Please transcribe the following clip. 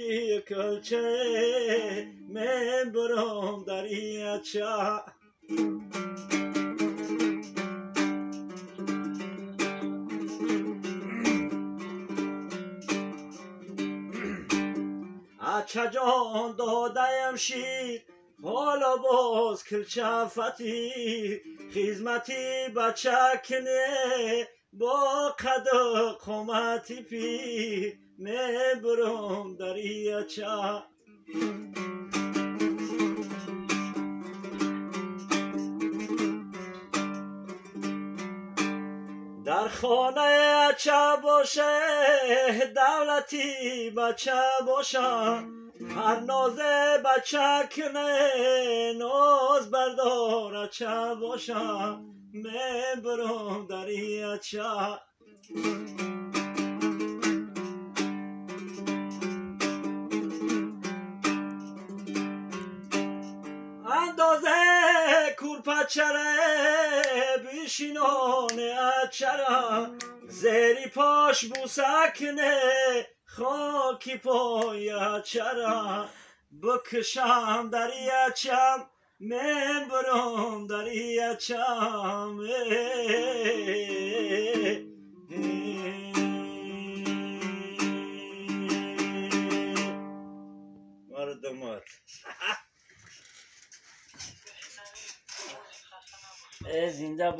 سی کلچه من برم دریاچه اچه جان دادیم شیر حالا باز کلچه فتی خدمتی بچه کنه با قد و قامتی پیر من برم دریاچه در خانه اچه باشه دولتی بچه باشه هر ناز بچه کنه ناز بردار اچه باشه من برم دریاچه اندازه کورپچره بیشینانه اچره زیری پاش بوسکنه خاکی پای اچره بکشم دریاچم من برم دریاچم مردمات زنده